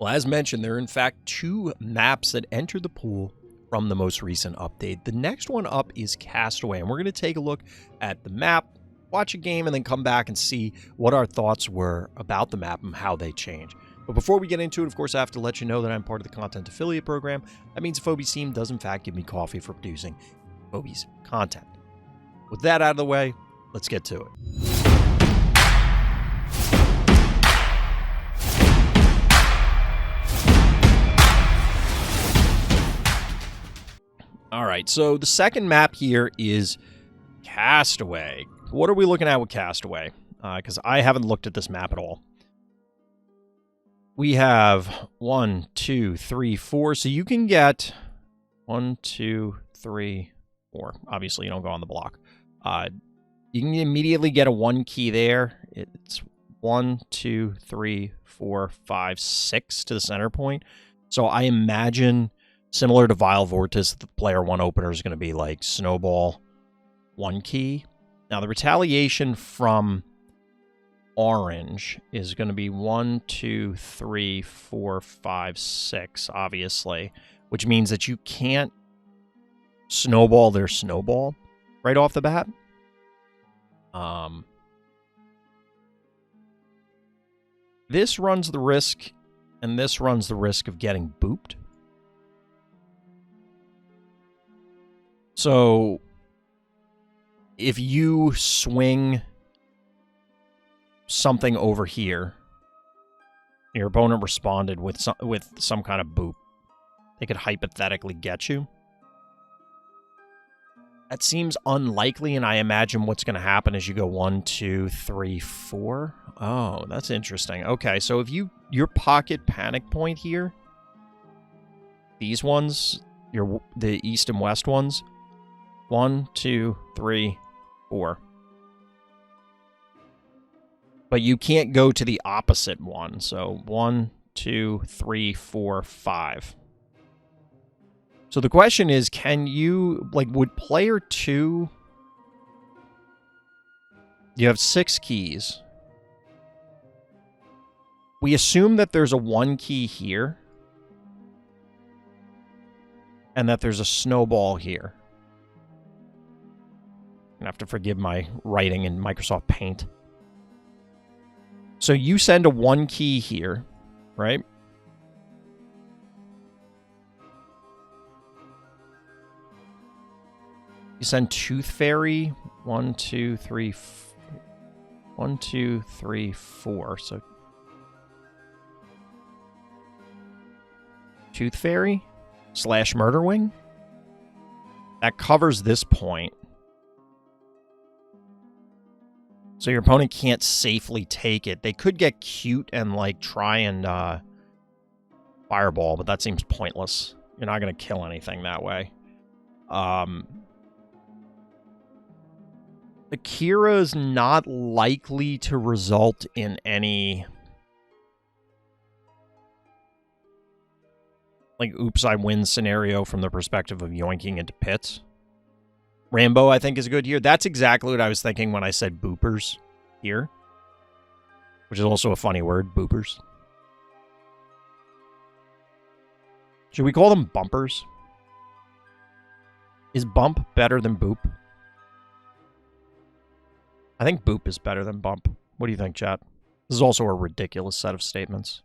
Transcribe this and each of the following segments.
Well, as mentioned, there are in fact 2 maps that enter the pool from the most recent update. The next one up is Castaway, and we're going to take a look at the map, watch a game, and then come back and see what our thoughts were about the map and how they change. But before we get into it, of course, I have to let you know that I'm part of the content affiliate program. That means the Phobies team does in fact give me coffee for producing Phobies content. With that out of the way, let's get to it. All right, so the second map here is Castaway. What are we looking at with Castaway? Because I haven't looked at this map at all. We have 1, 2, 3, 4. So you can get 1, 2, 3, 4. Obviously, you don't go on the block. You can immediately get a 1 key there. It's 1, 2, 3, 4, 5, 6 to the center point. So I imagine, similar to Vile Vortis, the player 1 opener is going to be like Snowball 1 key. Now, the retaliation from orange is going to be 1, 2, 3, 4, 5, 6, obviously, which means that you can't snowball their snowball right off the bat. This runs the risk, and this runs the risk of getting booped. So if you swing something over here, your opponent responded with some kind of boop, they could hypothetically get you. That seems unlikely, and I imagine what's going to happen is you go 1, 2, 3, 4. Oh, that's interesting. Okay, so if your pocket panic point here, these ones, the east and west ones, 1, 2, 3, 4. But you can't go to the opposite one. So 1, 2, 3, 4, 5. So the question is, can you, like, would player 2... You have 6 keys. We assume that there's a 1 key here. And that there's a snowball here. I have to forgive my writing in Microsoft Paint. So you send a 1 key here, right? You send Tooth Fairy, 1, 2, 3, 1, 2, 3, 4. So Tooth Fairy / Murderwing. That covers this point. So your opponent can't safely take it. They could get cute and, like, try and fireball, but that seems pointless. You're not going to kill anything that way. Akira is not likely to result in any, like, oops, I win scenario from the perspective of yoinking into pits. Rambo, I think, is good here. That's exactly what I was thinking when I said boopers here. Which is also a funny word, boopers. Should we call them bumpers? Is bump better than boop? I think boop is better than bump. What do you think, chat? This is also a ridiculous set of statements.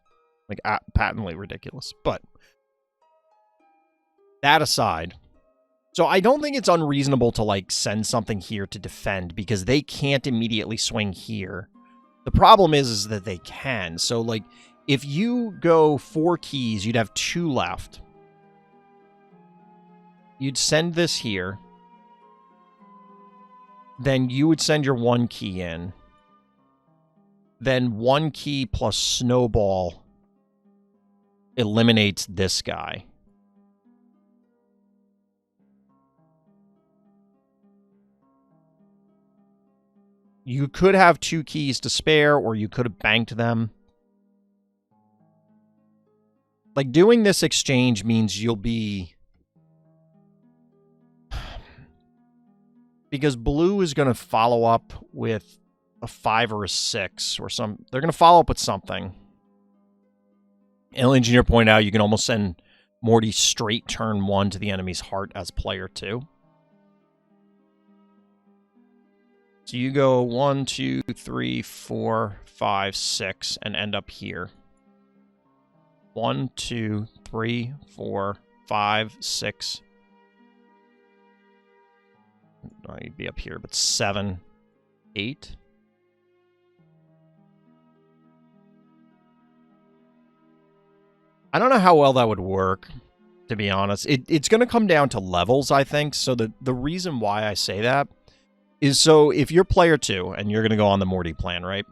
Like, patently ridiculous. But that aside... So I don't think it's unreasonable to, like, send something here to defend because they can't immediately swing here. The problem is that they can. So, like, if you go 4 keys, you'd have 2 left. You'd send this here. Then you would send your 1 key in. Then 1 key plus snowball eliminates this guy. You could have 2 keys to spare, or you could have banked them. Like, doing this exchange means you'll be... Because blue is going to follow up with a 5 or a 6 or some... They're going to follow up with something. Alien Engineer pointed out you can almost send Morty straight turn 1 to the enemy's heart as player 2. So you go 1, 2, 3, 4, 5, 6, and end up here. 1, 2, 3, 4, 5, 6. You'd be up here, but 7, 8. I don't know how well that would work, to be honest. It's going to come down to levels, I think. So the reason why I say that is so if you're player 2 and you're going to go on the Morty plan, right?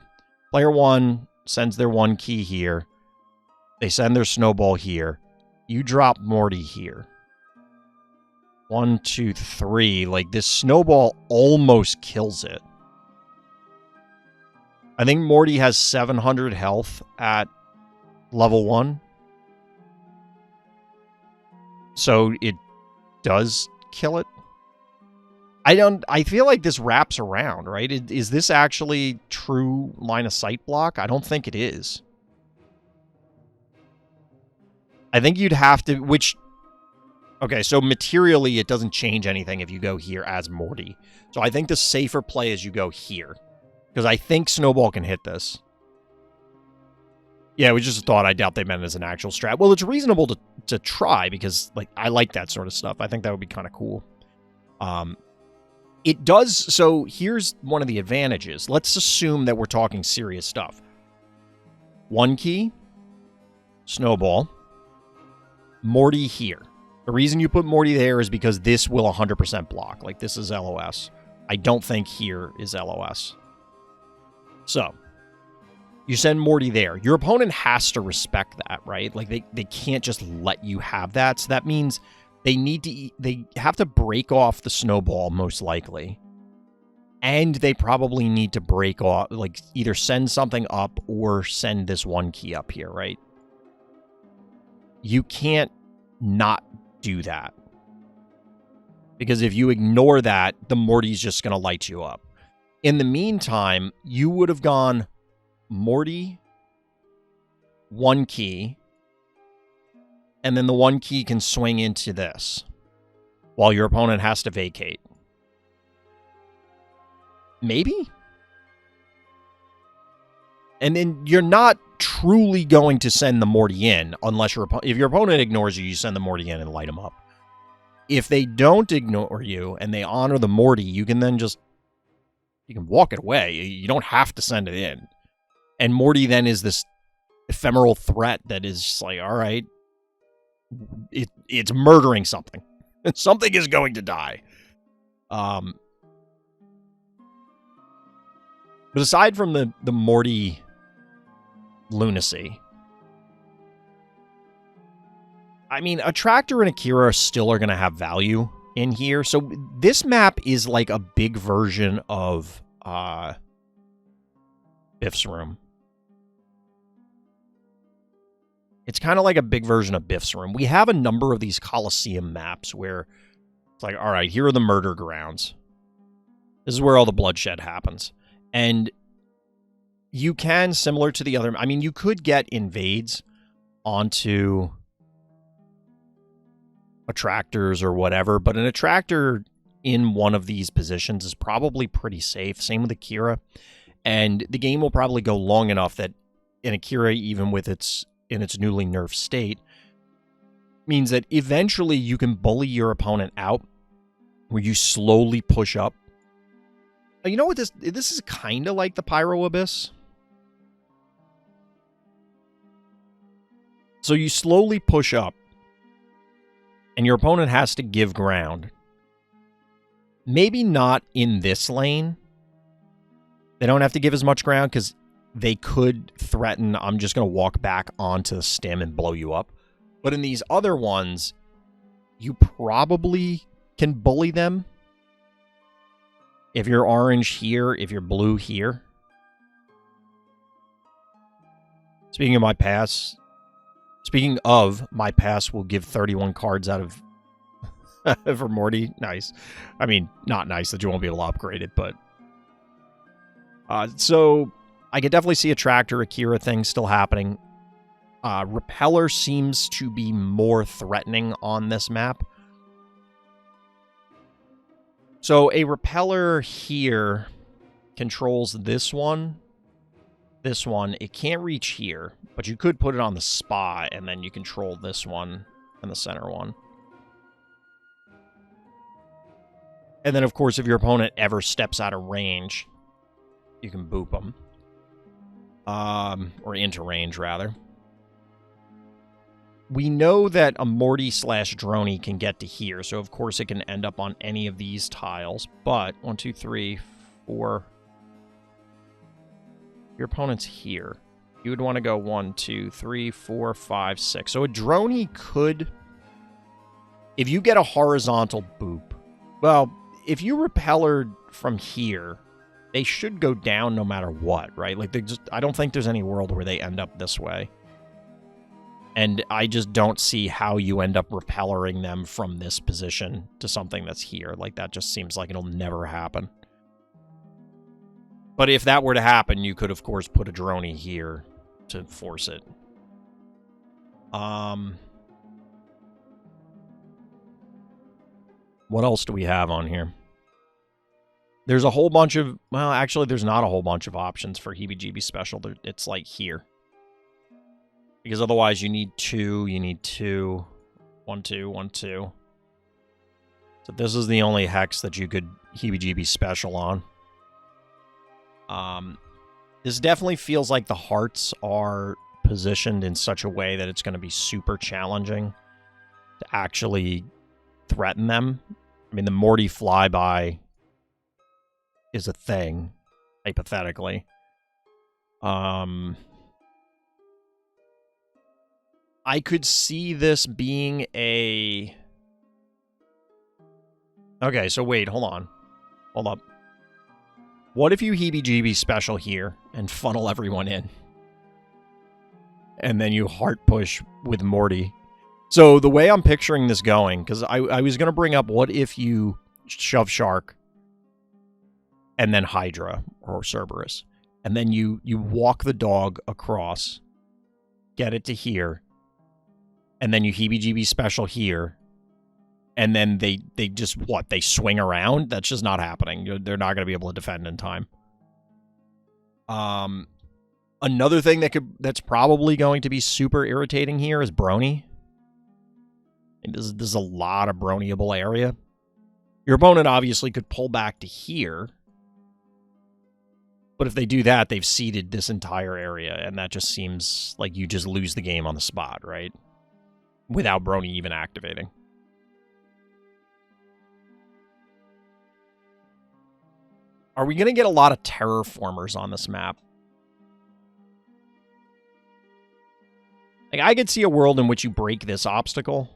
Player 1 sends their 1 key here. They send their snowball here. You drop Morty here. 1, 2, 3. Like, this snowball almost kills it. I think Morty has 700 health at level 1. So it does kill it. I feel like this wraps around, right? Is this actually true line of sight block? I don't think it is. I think you'd have to, okay, so materially it doesn't change anything if you go here as Morty. So I think the safer play is you go here. Because I think Snowball can hit this. Yeah, it was just a thought. I doubt they meant it as an actual strat. Well, it's reasonable to try because, like, I like that sort of stuff. I think that would be kind of cool. It does. So here's one of the advantages. Let's assume that we're talking serious stuff. 1 key, Snowball, Morty here. The reason you put Morty there is because this will 100% block. Like, this is LOS. I don't think here is LOS. So you send Morty there. Your opponent has to respect that, right? Like, they can't just let you have that. So that means they have to break off the snowball, most likely. And they probably need to break off, like, either send something up or send this 1 key up here, right? You can't not do that. Because if you ignore that, the Morty's just going to light you up. In the meantime, you would have gone Morty, 1 key, and then the 1 key can swing into this while your opponent has to vacate. Maybe? And then you're not truly going to send the Morty in unless if your opponent ignores you, you send the Morty in and light them up. If they don't ignore you and they honor the Morty, you can then just, you can walk it away. You don't have to send it in. And Morty then is this ephemeral threat that is just like, all right, it's murdering something. Something is going to die. But aside from the Morty lunacy, I mean, Attractor and Akira still are going to have value in here. So this map is like a big version of Biff's Room. It's kind of like a big version of Biff's Room. We have a number of these Coliseum maps where it's like, all right, here are the murder grounds. This is where all the bloodshed happens. And you can, similar to the other, I mean, you could get invades onto attractors or whatever, but an attractor in one of these positions is probably pretty safe. Same with Akira. And the game will probably go long enough that an Akira, even with in its newly nerfed state, means that eventually you can bully your opponent out where you slowly push up. You know what this is kind of like the Pyro Abyss. So you slowly push up and your opponent has to give ground. Maybe not in this lane. They don't have to give as much ground because they could threaten, I'm just going to walk back onto the stem and blow you up. But in these other ones, you probably can bully them. If you're orange here, if you're blue here. Speaking of my pass will give 31 cards out of for Morty. Nice. I mean, not nice that you won't be able to upgrade it, but so I could definitely see a Tractor Akira thing still happening. Repeller seems to be more threatening on this map. So a repeller here controls this one. This one, it can't reach here, but you could put it on the spot, and then you control this one and the center one. And then, of course, if your opponent ever steps out of range, you can boop them. Or into range, rather. We know that a Morty/Droney can get to here, so of course it can end up on any of these tiles. But 1, 2, 3, 4. Your opponent's here. You would want to go 1, 2, 3, 4, 5, 6. So a Droney could, if you get a horizontal boop, well, if you repeller from here, they should go down no matter what, right? Like, I don't think there's any world where they end up this way. And I just don't see how you end up repellering them from this position to something that's here. Like, that just seems like it'll never happen. But if that were to happen, you could, of course, put a Droney here to force it. What else do we have on here? There's a whole bunch of... Well, actually, there's not a whole bunch of options for Heebie-Jeebie Special. It's like here. Because otherwise you need 2, you need 2. 1, 2, 1, 2. So this is the only hex that you could Heebie-Jeebie Special on. This definitely feels like the hearts are positioned in such a way that it's going to be super challenging to actually threaten them. I mean, the Morty flyby is a thing, hypothetically. I could see this being a... Okay, so wait, hold on. Hold up. What if you Heebie-Jeebie Special here and funnel everyone in? And then you heart push with Morty. So the way I'm picturing this going, because I was going to bring up, what if you shove Shark and then Hydra or Cerberus, and then you walk the dog across, get it to here, and then you Heebie-Jeebie Special here, and then they just, what, they swing around? That's just not happening. They're not going to be able to defend in time. Another thing that's probably going to be super irritating here is Brony. There's a lot of Bronyable area. Your opponent obviously could pull back to here, but if they do that, they've ceded this entire area, and that just seems like you just lose the game on the spot, right? Without Brony even activating. Are we going to get a lot of Terraformers on this map? Like, I could see a world in which you break this obstacle.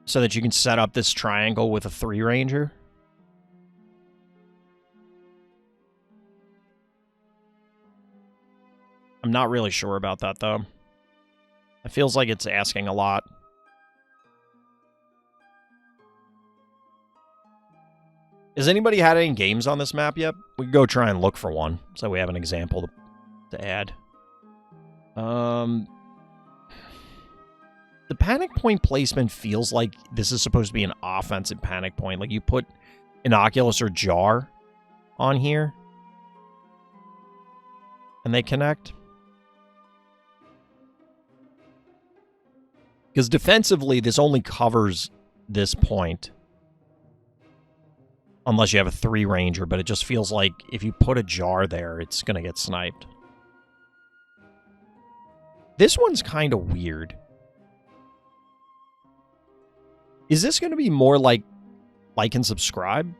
So that you can set up this triangle with a 3-ranger. I'm not really sure about that, though. It feels like it's asking a lot. Has anybody had any games on this map yet? We can go try and look for one, so we have an example to add. The panic point placement feels like this is supposed to be an offensive panic point. Like, you put Innocuous or Jar on here, and they connect. Because defensively, this only covers this point. Unless you have a 3-ranger, but it just feels like if you put a Jar there, it's going to get sniped. This one's kind of weird. Is this going to be more like and subscribe?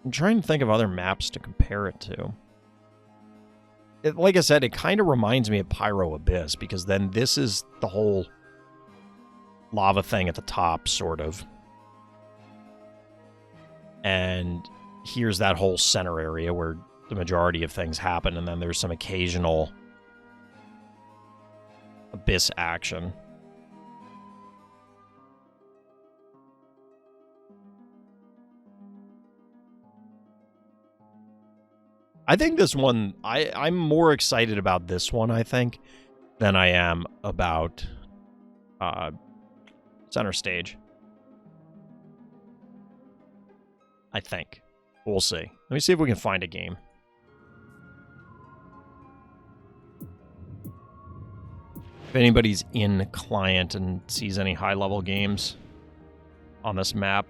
I'm trying to think of other maps to compare it to. Like I said, it kind of reminds me of Pyro Abyss, because then this is the whole lava thing at the top, sort of. And here's that whole center area where the majority of things happen, and then there's some occasional Abyss action. I think this one, I'm more excited about this one, I think, than I am about Center Stage. I think. We'll see. Let me see if we can find a game. If anybody's in client and sees any high-level games on this map.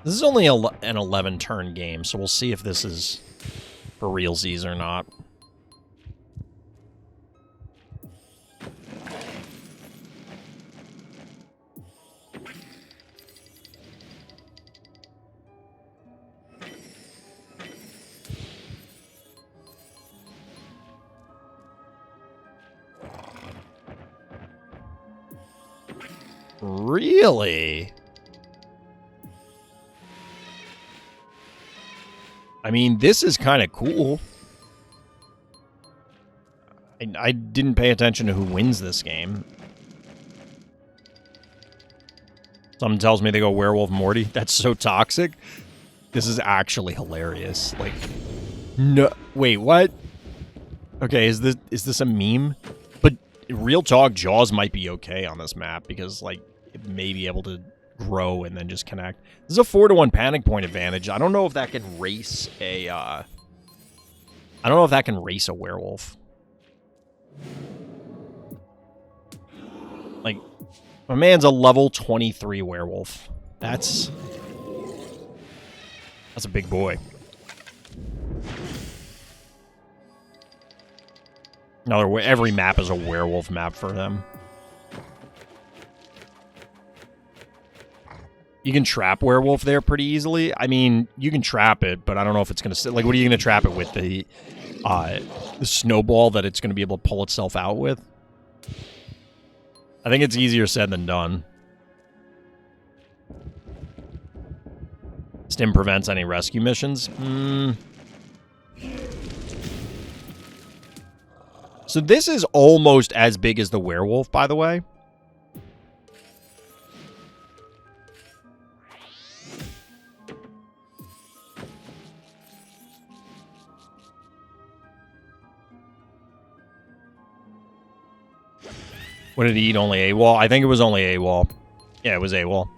This is only an 11-turn game, so we'll see if this is for realsies or not. Really? I mean, this is kind of cool. I didn't pay attention to who wins this game. Someone tells me they go Werewolf Morty. That's so toxic. This is actually hilarious. Like, no, wait, what? Okay, is this a meme? But real talk, Jaws might be okay on this map because, like, it may be able to grow and then just connect. This is a 4-to-1 panic point advantage. I don't know if that can race a I don't know if that can race a werewolf. Like, my man's a level 23 werewolf. That's a big boy. Every map is a werewolf map for them. You can trap werewolf there pretty easily. I mean, you can trap it, but I don't know if it's going to sit. Like, what are you going to trap it with? The snowball that it's going to be able to pull itself out with? I think it's easier said than done. Stim prevents any rescue missions. So this is almost as big as the werewolf, by the way. What did he eat? Only AWOL? I think it was only AWOL. Yeah, it was AWOL.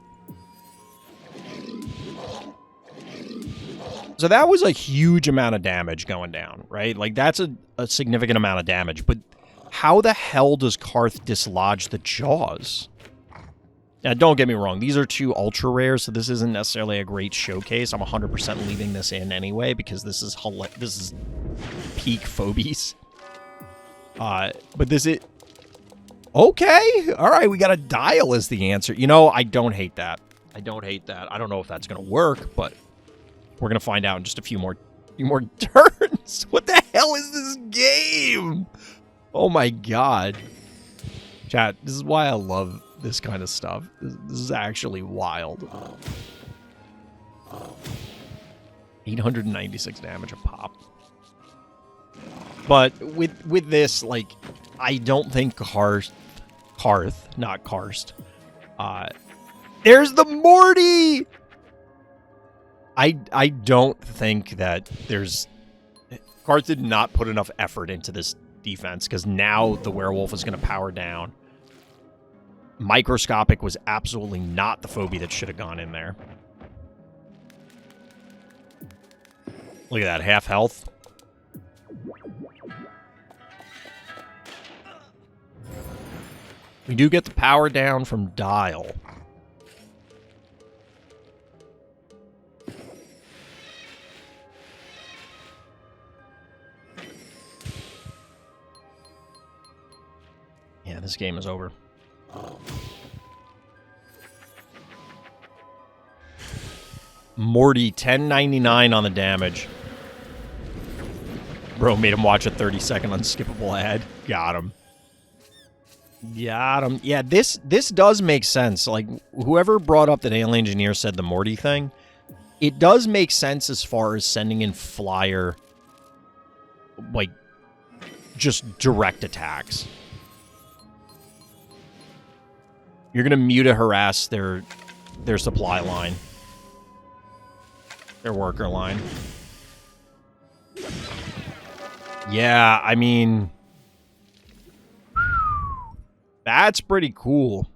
So that was a huge amount of damage going down, right? Like, that's a significant amount of damage. But how the hell does Karth dislodge the jaws? Now, don't get me wrong. These are two ultra rares, so this isn't necessarily a great showcase. I'm 100% leaving this in anyway because this is peak Phobies. But this is... Okay, all right, we got a dial as the answer. You know, I don't hate that. I don't hate that. I don't know if that's going to work, but we're going to find out in just a few more turns. What the hell is this game? Oh my god. Chat, this is why I love this kind of stuff. This is actually wild. 896 damage a pop. But with this, like, I don't think Karth, not Karst. There's the Morty! I don't think that there's... Karth did not put enough effort into this defense, because now the werewolf is going to power down. Microscopic was absolutely not the phobie that should have gone in there. Look at that, half health. We do get the power down from Dial. Yeah, this game is over. Morty, 1099 on the damage. Bro made him watch a 30-second unskippable ad. Got him. Got him. Yeah, this does make sense. Like, whoever brought up that Alien Engineer said the Morty thing, it does make sense as far as sending in Flyer like, just direct attacks. You're going to muta harass their supply line. Their worker line. Yeah, I mean... That's pretty cool.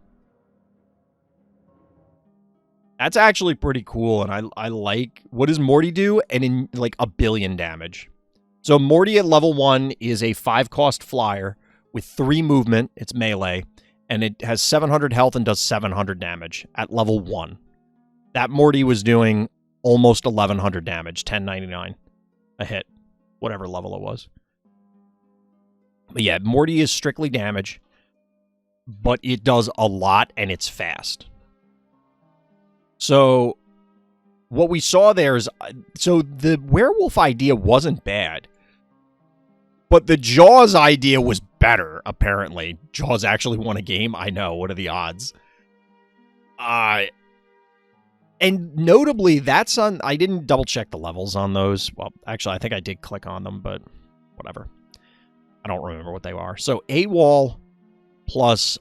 That's actually pretty cool, and I like... What does Morty do? And in, like, 1 billion damage. So Morty at level 1 is a 5-cost flyer with 3 movement. It's melee. And it has 700 health and does 700 damage at level 1. That Morty was doing almost 1,100 damage. 1099 a hit. Whatever level it was. But yeah, Morty is strictly damage. But it does a lot, and it's fast. So, what we saw there is... So, the werewolf idea wasn't bad. But the Jaws idea was better, apparently. Jaws actually won a game. I know. What are the odds? And notably, that's on... I didn't double-check the levels on those. Well, actually, I think I did click on them, but whatever. I don't remember what they are. So, AWOL... plus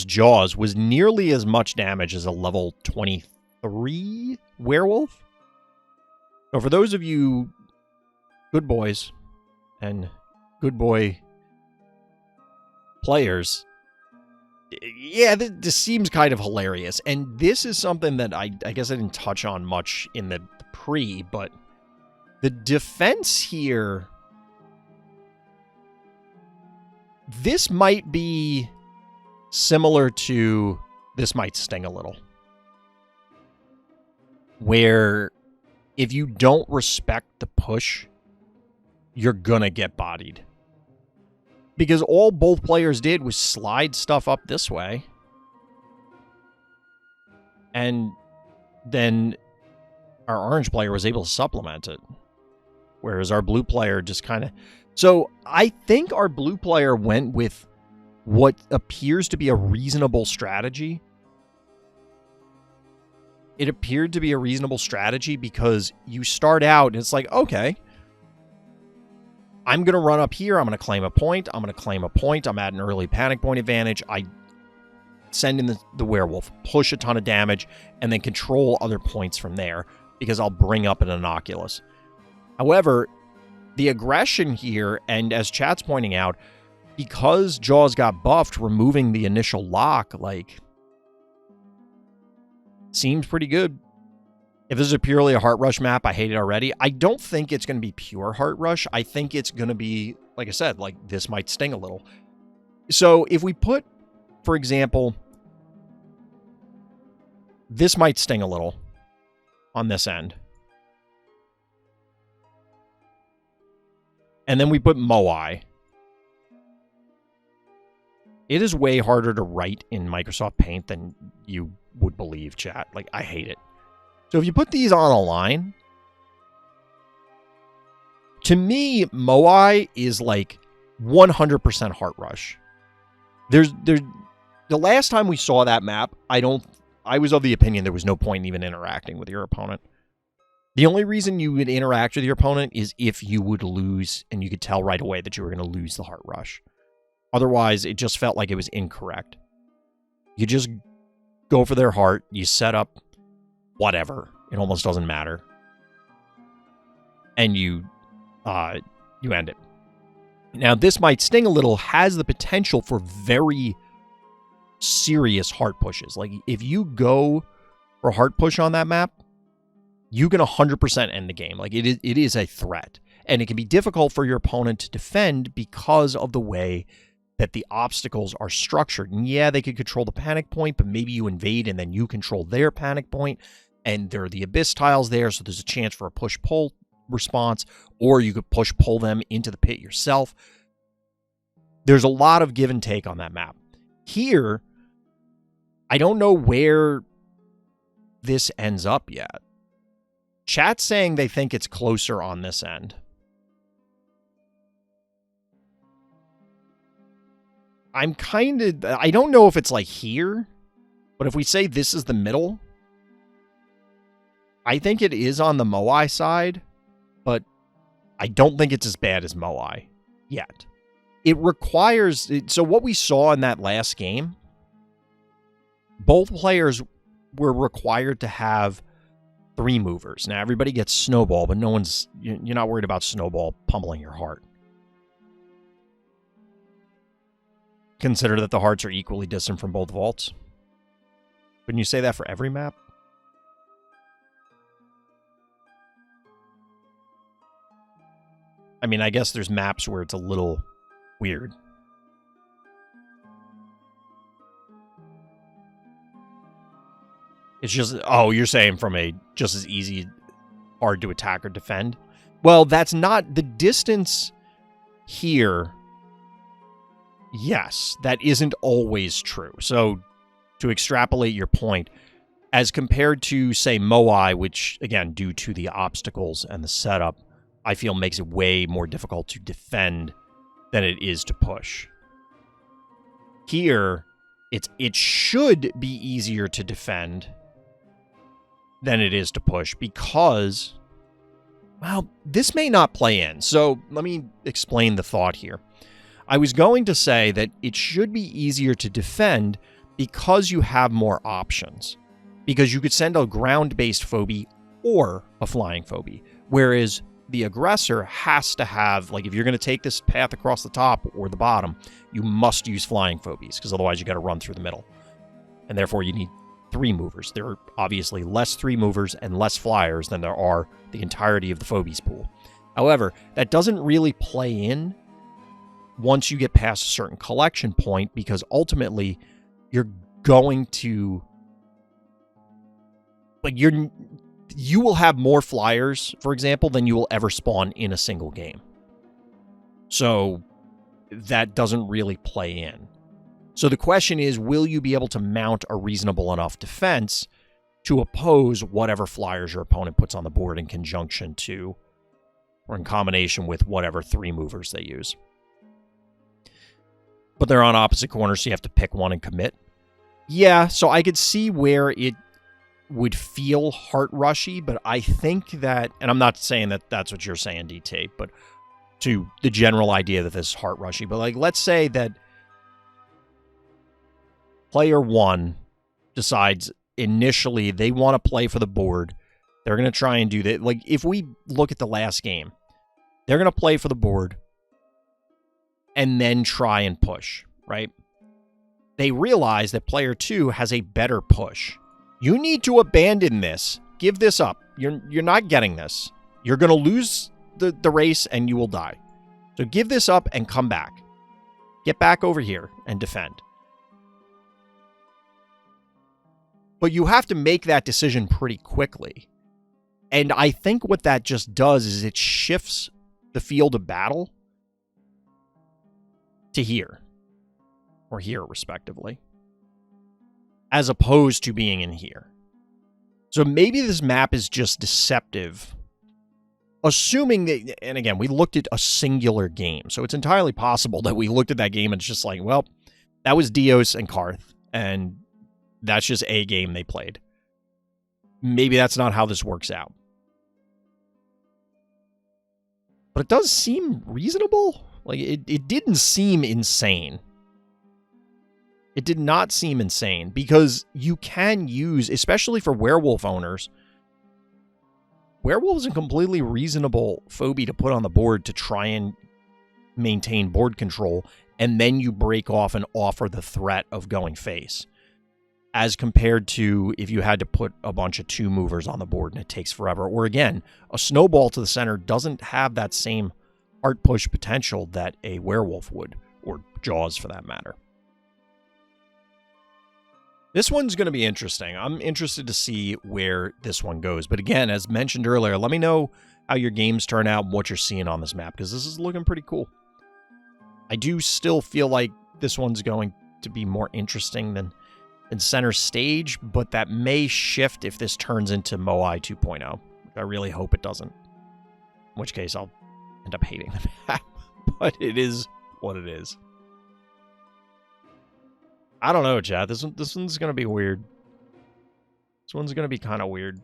Jaws was nearly as much damage as a level 23 werewolf. So for those of you good boys and good boy players, yeah, this seems kind of hilarious. And this is something that I guess I didn't touch on much in the pre, but the defense here... This might be similar to This Might Sting a Little. Where if you don't respect the push, you're gonna get bodied. Because all both players did was slide stuff up this way. And then our orange player was able to supplement it. Whereas our blue player just kind of... So, I think our blue player went with what appears to be a reasonable strategy. It appeared to be a reasonable strategy because you start out and it's like, okay, I'm going to run up here. I'm going to claim a point. I'm going to claim a point. I'm at an early panic point advantage. I send in the werewolf, push a ton of damage, and then control other points from there because I'll bring up an Inoculus. However... The aggression here, and as chat's pointing out, because Jaws got buffed, removing the initial lock, like, seems pretty good. If this is purely a Heart Rush map, I hate it already. I don't think it's going to be pure Heart Rush. I think it's going to be, like I said, like, This Might Sting a Little. So, if we put, for example, This Might Sting a Little on this end, and then we put Moai. It is way harder to write in Microsoft Paint than you would believe, chat. Like, I hate it. So if you put these on a line, to me, Moai is like 100% Heart Rush. The last time we saw that map, I was of the opinion there was no point in even interacting with your opponent. The only reason you would interact with your opponent is if you would lose, and you could tell right away that you were going to lose the Heart Rush. Otherwise, it just felt like it was incorrect. You just go for their heart, you set up whatever. It almost doesn't matter. And you end it. Now, This Might Sting a Little has the potential for very serious heart pushes. Like, if you go for a heart push on that map, you can 100% end the game. Like, it is a threat. And it can be difficult for your opponent to defend because of the way that the obstacles are structured. And yeah, they could control the panic point, but maybe you invade and then you control their panic point. And there are the abyss tiles there, so there's a chance for a push-pull response. Or you could push-pull them into the pit yourself. There's a lot of give and take on that map. Here, I don't know where this ends up yet. Chat's saying they think it's closer on this end. I don't know if it's like here, but if we say this is the middle, I think it is on the Moai side, but I don't think it's as bad as Moai yet. It requires... So what we saw in that last game, both players were required to have 3 movers. Now, everybody gets Snowball, but no one's... You're not worried about Snowball pummeling your heart. Consider that the hearts are equally distant from both vaults. Wouldn't you say that for every map? I mean, I guess there's maps where it's a little weird. It's just... Oh, you're saying from a just as easy, hard to attack or defend? Well, that's not... The distance here... Yes, that isn't always true. So, to extrapolate your point, as compared to, say, Moai, which, again, due to the obstacles and the setup, I feel makes it way more difficult to defend than it is to push. Here, it should be easier to defend than it is to push because, well, this may not play in. So, let me explain the thought here. I was going to say that it should be easier to defend because you have more options. Because you could send a ground-based phobie or a flying phobie. Whereas the aggressor has to have, like, if you're going to take this path across the top or the bottom, you must use flying phobies, because otherwise you got to run through the middle. And therefore you need 3 movers. There are obviously less 3 movers and less flyers than there are the entirety of the phobies pool. However, that doesn't really play in once you get past a certain collection point, because ultimately you're going to, like, you will have more flyers, for example, than you will ever spawn in a single game. So that doesn't really play in. So the question is, will you be able to mount a reasonable enough defense to oppose whatever flyers your opponent puts on the board in conjunction to, or in combination with, whatever 3 movers they use? But they're on opposite corners, so you have to pick one and commit. Yeah, so I could see where it would feel heart-rushy, but I think that, and I'm not saying that that's what you're saying, DT, but to the general idea that this is heart-rushy, but, like, let's say that player 1 decides initially they want to play for the board. They're going to try and do that. Like, if we look at the last game, they're going to play for the board and then try and push, right? They realize that player 2 has a better push. You need to abandon this. Give this up. You're not getting this. You're going to lose the race and you will die. So give this up and come back. Get back over here and defend. But you have to make that decision pretty quickly. And I think what that just does is it shifts the field of battle to here, or here, respectively, as opposed to being in here. So maybe this map is just deceptive, assuming that, and again, we looked at a singular game, so it's entirely possible that we looked at that game and it's just like, well, that was Dios and Karth, and that's just a game they played. Maybe that's not how this works out. But it does seem reasonable. Like, it didn't seem insane. It did not seem insane, because you can use, especially for werewolf owners, werewolf is a completely reasonable phobie to put on the board to try and maintain board control, and then you break off and offer the threat of going face. As compared to if you had to put a bunch of 2 movers on the board and it takes forever. Or again, a snowball to the center doesn't have that same heart push potential that a werewolf would, or Jaws for that matter. This one's going to be interesting. I'm interested to see where this one goes. But again, as mentioned earlier, let me know how your games turn out and what you're seeing on this map, because this is looking pretty cool. I do still feel like this one's going to be more interesting than center stage, but that may shift if this turns into Moai 2.0. I really hope it doesn't. In which case, I'll end up hating the map. But it is what it is. I don't know, chat. This one's going to be weird. This one's going to be kind of weird.